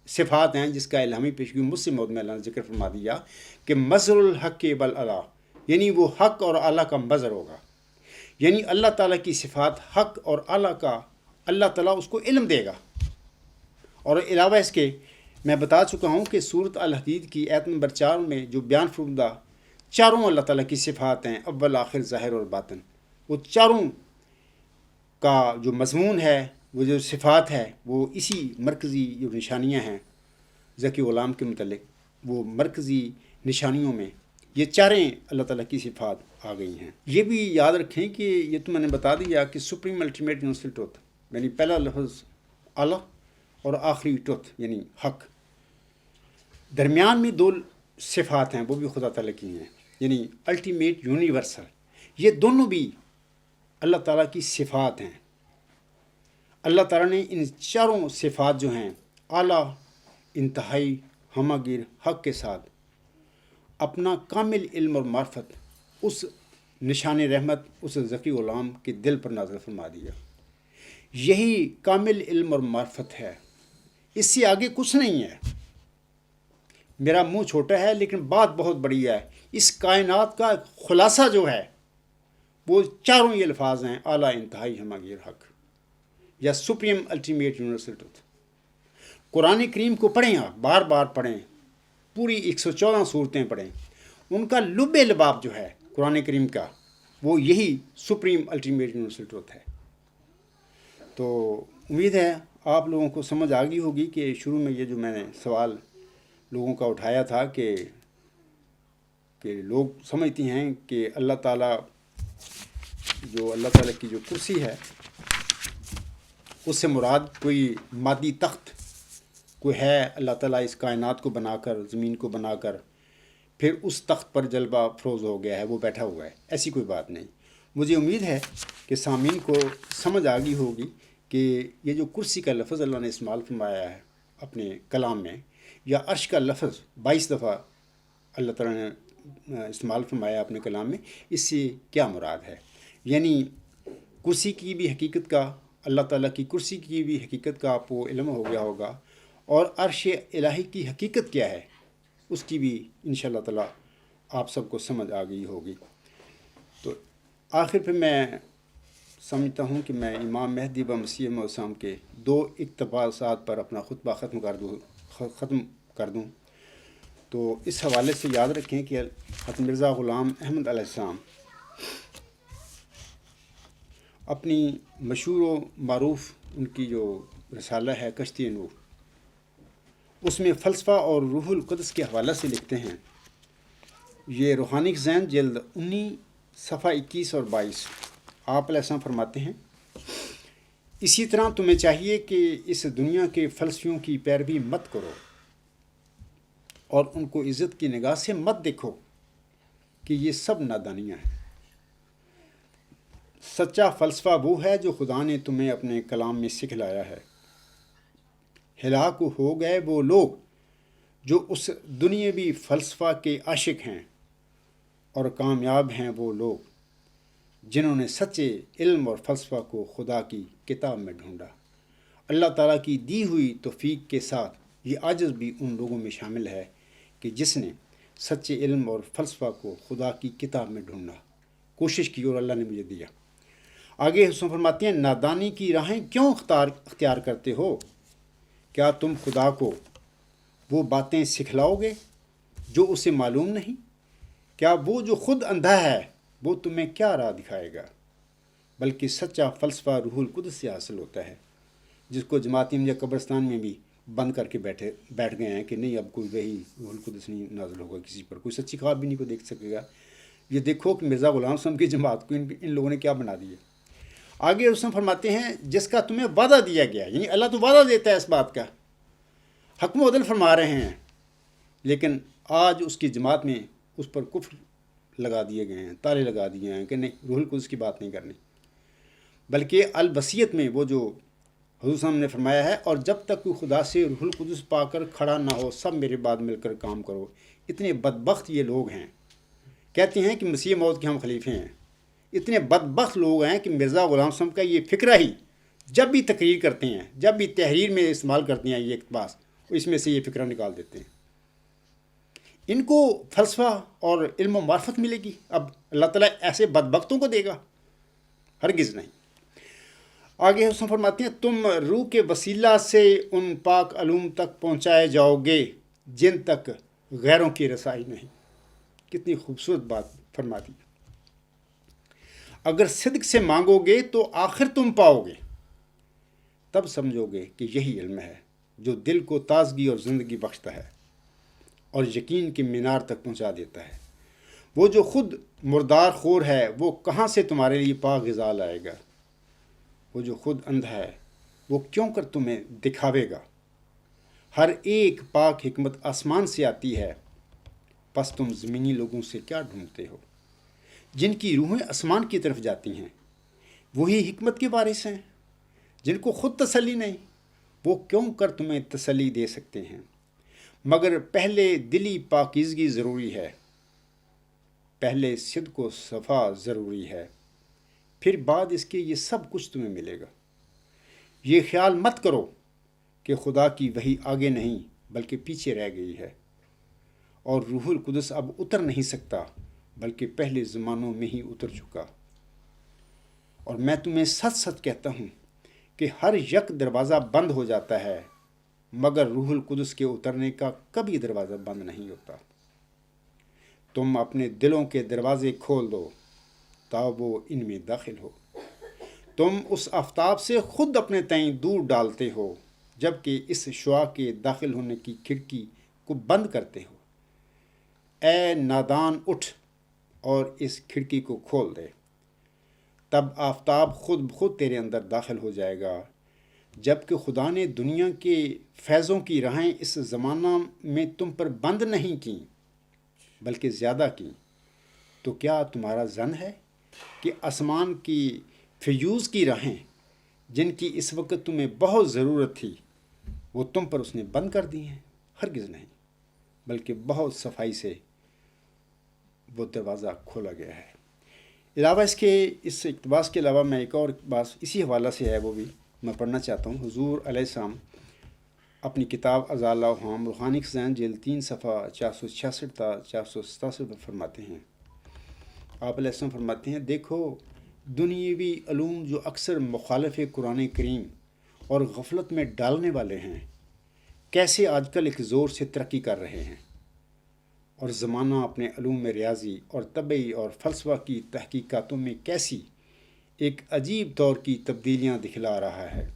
صفات ہیں جس کا الہامی پیشگوئی مسلم موعود میں اللہ نے ذکر فرما دیا کہ مظہر الحق والعلیٰ، یعنی وہ حق اور اعلیٰ کا مظہر ہوگا، یعنی اللہ تعالیٰ کی صفات حق اور اعلیٰ کا اللہ تعالیٰ اس کو علم دے گا۔ اور علاوہ اس کے میں بتا چکا ہوں کہ سورۃ الحدید کی آیت نمبر 4 میں جو بیان فرمودہ چاروں اللہ تعالیٰ کی صفات ہیں، اول آخر ظاہر اور باطن، وہ چاروں کا جو مضمون ہے، وہ جو صفات ہے، وہ اسی مرکزی جو نشانیاں ہیں ذکی غلام کے متعلق، وہ مرکزی نشانیوں میں یہ چاریں اللہ تعالیٰ کی صفات آ گئی ہیں۔ یہ بھی یاد رکھیں کہ یہ تو میں نے بتا دیا کہ سپریم الٹیمیٹ یونیورسل ٹروتھ، یعنی پہلا لفظ اعلیٰ اور آخری ٹروتھ یعنی حق، درمیان میں 2 صفات ہیں وہ بھی خدا تعالیٰ کی ہیں، یعنی الٹیمیٹ یونیورسل، یہ دونوں بھی اللہ تعالیٰ کی صفات ہیں۔ اللہ تعالیٰ نے ان چاروں صفات جو ہیں اعلیٰ، انتہائی، ہمہ گیر، حق کے ساتھ اپنا کامل علم اور معرفت اس نشان رحمت اس ذکی غلام کے دل پر نازل فرما دیا۔ یہی کامل علم اور معرفت ہے، اس سے آگے کچھ نہیں ہے۔ میرا منہ چھوٹا ہے لیکن بات بہت بڑی ہے۔ اس کائنات کا خلاصہ جو ہے وہ چاروں یہ الفاظ ہیں، اعلیٰ، انتہائی، ہمہ گیر، حق، یا سپریم الٹیمیٹ یونیورسل ٹروتھ۔ قرآن کریم کو پڑھیں، آپ بار بار پڑھیں، پوری 114 صورتیں پڑھیں، ان کا لب لباب جو ہے قرآن کریم کا وہ یہی سپریم الٹیمیٹ یونیورسل ٹروتھ ہے۔ تو امید ہے آپ لوگوں کو سمجھ آ گئی ہوگی کہ شروع میں یہ جو میں نے سوال لوگوں کا اٹھایا تھا کہ لوگ سمجھتی ہیں کہ اللہ تعالیٰ کی جو کرسی ہے اس سے مراد کوئی مادی تخت کوئی ہے، اللہ تعالیٰ اس کائنات کو بنا کر، زمین کو بنا کر پھر اس تخت پر جلوہ افروز ہو گیا ہے، وہ بیٹھا ہوا ہے، ایسی کوئی بات نہیں۔ مجھے امید ہے کہ سامعین کو سمجھ آ گئی ہوگی کہ یہ جو کرسی کا لفظ اللہ نے استعمال فرمایا ہے اپنے کلام میں، یا عرش کا لفظ 22 دفعہ اللہ تعالیٰ نے استعمال فرمایا اپنے کلام میں، اس سے کیا مراد ہے۔ یعنی کرسی کی بھی حقیقت کا اللہ تعالیٰ کی کرسی کی بھی حقیقت کا آپ کو علم ہو گیا ہوگا، اور عرش الہی کی حقیقت کیا ہے اس کی بھی انشاءاللہ تعالیٰ آپ سب کو سمجھ آ گئی ہوگی۔ تو آخر پہ میں سمجھتا ہوں کہ میں امام مہدی و مسیح موعود السلام کے 2 اقتباسات پر اپنا خطبہ ختم کر دوں۔ تو اس حوالے سے یاد رکھیں کہ حضرت مرزا غلام احمد علیہ السلام اپنی مشہور و معروف ان کی جو رسالہ ہے کشتی نور، اس میں فلسفہ اور روح القدس کے حوالے سے لکھتے ہیں۔ یہ روحانی ذہن جلد 19 صفحہ 21 اور 22 آپ علیہ السلام فرماتے ہیں، اسی طرح تمہیں چاہیے کہ اس دنیا کے فلسفیوں کی پیروی مت کرو اور ان کو عزت کی نگاہ سے مت دیکھو کہ یہ سب نادانیاں ہیں۔ سچا فلسفہ وہ ہے جو خدا نے تمہیں اپنے کلام میں سکھلایا ہے۔ ہلاک ہو گئے وہ لوگ جو اس دنیاوی فلسفہ کے عاشق ہیں، اور کامیاب ہیں وہ لوگ جنہوں نے سچے علم اور فلسفہ کو خدا کی کتاب میں ڈھونڈا۔ اللہ تعالیٰ کی دی ہوئی توفیق کے ساتھ یہ عاجز بھی ان لوگوں میں شامل ہے کہ جس نے سچے علم اور فلسفہ کو خدا کی کتاب میں ڈھونڈا، کوشش کی اور اللہ نے مجھے دیا۔ آگے حسن فرماتے ہیں، نادانی کی راہیں کیوں اختیار کرتے ہو؟ کیا تم خدا کو وہ باتیں سکھلاؤ گے جو اسے معلوم نہیں؟ کیا وہ جو خود اندھا ہے وہ تمہیں کیا راہ دکھائے گا؟ بلکہ سچا فلسفہ روح القدس سے حاصل ہوتا ہے، جس کو جماعت احمدیہ قبرستان میں بھی بند کر کے بیٹھ گئے ہیں کہ نہیں، اب کوئی وہی روح القدس نہیں نازل ہوگا کسی پر، کوئی سچی خواب بھی نہیں کو دیکھ سکے گا۔ یہ دیکھو کہ مرزا غلام صاحب کی جماعت کو ان لوگوں نے کیا بنا دیا۔ آگے رسول فرماتے ہیں، جس کا تمہیں وعدہ دیا گیا، یعنی اللہ تو وعدہ دیتا ہے اس بات کا، حکم و عدل فرما رہے ہیں، لیکن آج اس کی جماعت میں اس پر کفر لگا دیے گئے ہیں، تالے لگا دیے ہیں کہ نہیں، روح القدس کی بات نہیں کرنی۔ بلکہ الوصیت میں وہ جو حضور صاحب نے فرمایا ہے، اور جب تک کوئی خدا سے روح القدس پا کر کھڑا نہ ہو سب میرے بعد مل کر کام کرو۔ اتنے بدبخت یہ لوگ ہیں، کہتے ہیں کہ مسیح موعود کے ہم خلیفے ہیں۔ اتنے بدبخت لوگ ہیں کہ مرزا غلام صاحب کا یہ فکرہ ہی جب بھی تقریر کرتے ہیں، جب بھی تحریر میں استعمال کرتے ہیں یہ اقتباس، اس میں سے یہ فکرہ نکال دیتے ہیں۔ ان کو فلسفہ اور علم و معرفت ملے گی؟ اب اللہ تعالیٰ ایسے بدبختوں کو دے گا؟ ہرگز نہیں۔ آگے حسن فرماتے ہیں، تم روح کے وسیلہ سے ان پاک علوم تک پہنچائے جاؤ گے جن تک غیروں کی رسائی نہیں۔ کتنی خوبصورت بات فرما دی۔ اگر صدق سے مانگو گے تو آخر تم پاؤ گے، تب سمجھو گے کہ یہی علم ہے جو دل کو تازگی اور زندگی بخشتا ہے اور یقین کے مینار تک پہنچا دیتا ہے۔ وہ جو خود مردار خور ہے وہ کہاں سے تمہارے لیے پاک غذا لائے گا؟ وہ جو خود اندھا ہے وہ کیوں کر تمہیں دکھاوے گا؟ ہر ایک پاک حکمت آسمان سے آتی ہے، پس تم زمینی لوگوں سے کیا ڈھونڈتے ہو؟ جن کی روحیں آسمان کی طرف جاتی ہیں وہی حکمت کے وارث ہیں۔ جن کو خود تسلی نہیں وہ کیوں کر تمہیں تسلی دے سکتے ہیں؟ مگر پہلے دلی پاکیزگی ضروری ہے، پہلے صدق و صفا ضروری ہے، پھر بعد اس کے یہ سب کچھ تمہیں ملے گا۔ یہ خیال مت کرو کہ خدا کی وحی آگے نہیں بلکہ پیچھے رہ گئی ہے، اور روح القدس اب اتر نہیں سکتا بلکہ پہلے زمانوں میں ہی اتر چکا۔ اور میں تمہیں سچ سچ کہتا ہوں کہ ہر یک دروازہ بند ہو جاتا ہے مگر روح القدس کے اترنے کا کبھی دروازہ بند نہیں ہوتا۔ تم اپنے دلوں کے دروازے کھول دو تاکہ وہ ان میں داخل ہو۔ تم اس آفتاب سے خود اپنے تئیں دور ڈالتے ہو جبکہ اس شعاع کے داخل ہونے کی کھڑکی کو بند کرتے ہو۔ اے نادان اٹھ اور اس کھڑکی کو کھول دے، تب آفتاب خود بخود تیرے اندر داخل ہو جائے گا۔ جبکہ خدا نے دنیا کے فیضوں کی راہیں اس زمانہ میں تم پر بند نہیں کیں بلکہ زیادہ کیں، تو کیا تمہارا ظن ہے کہ آسمان کی فیوز کی راہیں جن کی اس وقت تمہیں بہت ضرورت تھی وہ تم پر اس نے بند کر دی ہیں؟ ہرگز نہیں، بلکہ بہت صفائی سے وہ دروازہ کھولا گیا ہے۔ علاوہ اس کے، اس اقتباس کے علاوہ میں ایک اور اقتباس اسی حوالہ سے ہے، وہ بھی میں پڑھنا چاہتا ہوں۔ حضور علیہ السلام اپنی کتاب ازالہ ہم روحانی خزان جلد 3 صفحہ 466 تا 467 میں فرماتے ہیں، آپ علیہ السلام فرماتے ہیں، دیکھو دنیاوی علوم جو اکثر مخالف قرآن کریم اور غفلت میں ڈالنے والے ہیں، کیسے آج کل ایک زور سے ترقی کر رہے ہیں، اور زمانہ اپنے علوم میں ریاضی اور طبعی اور فلسفہ کی تحقیقاتوں میں کیسی ایک عجیب دور کی تبدیلیاں دکھلا رہا ہے۔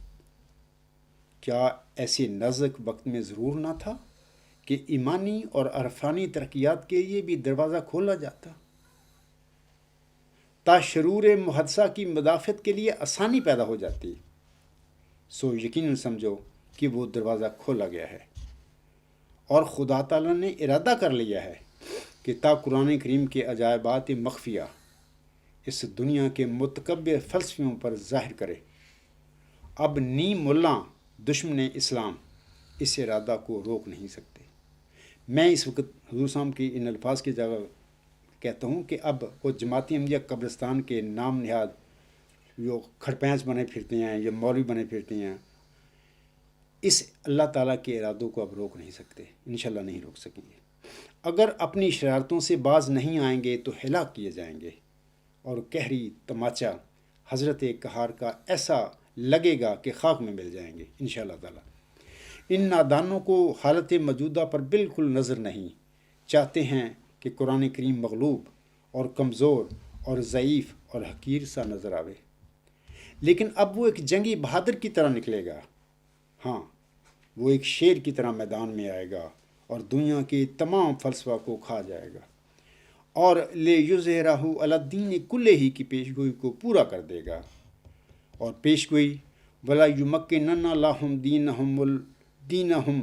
کیا ایسے نازک وقت میں ضرور نہ تھا کہ ایمانی اور عرفانی ترقیات کے لیے بھی دروازہ کھولا جاتا، تا شرور محدثہ کی مدافعت کے لیے آسانی پیدا ہو جاتی؟ سو یقیناً سمجھو کہ وہ دروازہ کھولا گیا ہے، اور خدا تعالیٰ نے ارادہ کر لیا ہے کہ تا قرآن کریم کے عجائبات مخفیہ اس دنیا کے متکبر فلسفیوں پر ظاہر کرے۔ اب نیم ملا دشمن اسلام اس ارادہ کو روک نہیں سکتے۔ میں اس وقت حضور صاحب کی ان الفاظ کی جگہ کہتا ہوں کہ اب وہ جماعت احمدیہ قبرستان کے نام نہاد جو کھڑپینچ بنے پھرتے ہیں یا مولوی بنے پھرتے ہیں، اس اللہ تعالیٰ کے ارادوں کو اب روک نہیں سکتے، انشاءاللہ نہیں روک سکیں گے۔ اگر اپنی شرارتوں سے باز نہیں آئیں گے تو ہلاک کیے جائیں گے، اور قہری تماچا حضرت قہار کا ایسا لگے گا کہ خاک میں مل جائیں گے انشاءاللہ تعالیٰ۔ ان نادانوں کو حالت موجودہ پر بالکل نظر نہیں، چاہتے ہیں کہ قرآن کریم مغلوب اور کمزور اور ضعیف اور حقیر سا نظر آوے، لیکن اب وہ ایک جنگی بہادر کی طرح نکلے گا۔ ہاں، وہ ایک شیر کی طرح میدان میں آئے گا اور دنیا کے تمام فلسفہ کو کھا جائے گا، اور لے یظہرہ علی الدین کلہ ہی کی پیشگوئی کو پورا کر دے گا۔ اور پیشگوئی ولا یمکنن لہم دینہم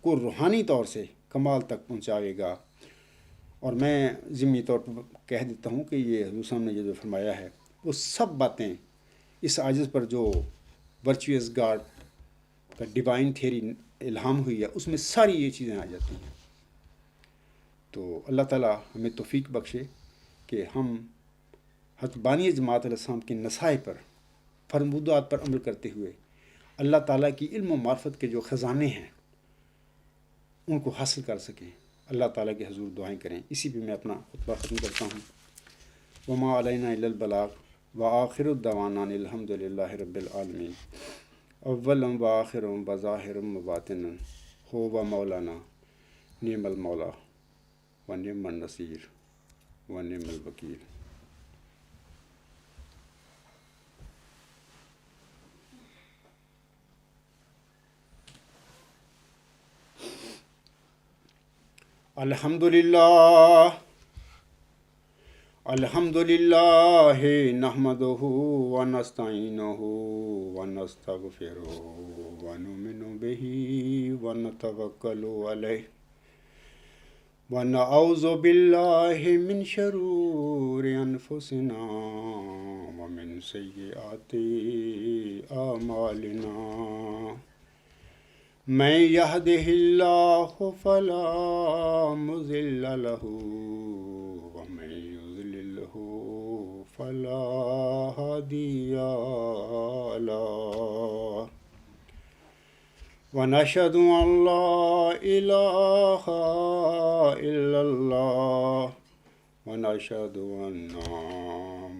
کو روحانی طور سے کمال تک پہنچائے گا۔ اور میں ضمنی طور پر کہہ دیتا ہوں کہ یہ حضور صاحب نے یہ جو فرمایا ہے، وہ سب باتیں اس عاجز پر جو ورچوئس گاڈ کا ڈیوائن تھیوری الہام ہوئی ہے، اس میں ساری یہ چیزیں آ جاتی ہیں۔ تو اللہ تعالیٰ ہمیں توفیق بخشے کہ ہم حضرت بانی جماعت علیہ السلام کے نصائح پر، فرمودات پر عمل کرتے ہوئے اللہ تعالیٰ کی علم و معرفت کے جو خزانے ہیں ان کو حاصل کر سکیں۔ اللہ تعالیٰ کے حضور دعائیں کریں۔ اسی پہ میں اپنا خطبہ ختم کرتا ہوں۔ وما علینا الا البلاغ وآخر الدعوانا الحمد للہ رب العالمین۔ اولم وآخرم وظاہرم وباطنا ہو مولانا نعم المولا ونعم النصیر ونعم الوکیل۔ الحمد للہ نحمدہ ونستعینہ ونستغفرہ ونؤمن بہ ونتوکل علیہ ونعوذ باللہ من شرور انفسنا ومن سیئات اعمالنا، من یہدہ اللہ فلا مضل لہ ومن یضللہ فلا ہادی لہ، ونشہد ان لا الہ الا اللہ ونشہد ان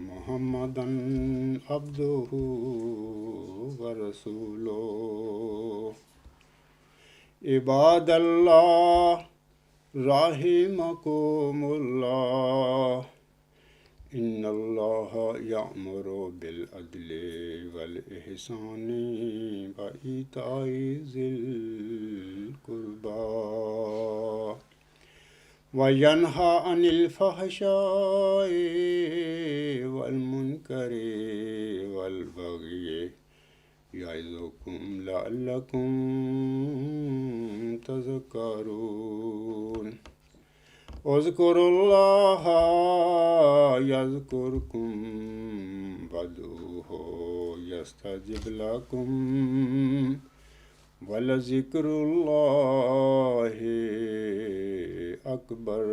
محمدا عبدہ ورسولہ۔ عباد اللہ رحمکم اللہ، ان اللہ یأمر بالعدل والإحسان وإیتاء ذی القربى وینہی عن الفحشاء والمنکر والبغی یعظکم لعلکم تذکرون۔ اذکروا اللہ یذکرکم وادعوہ یستجب لکم ولذکر اللہ اکبر۔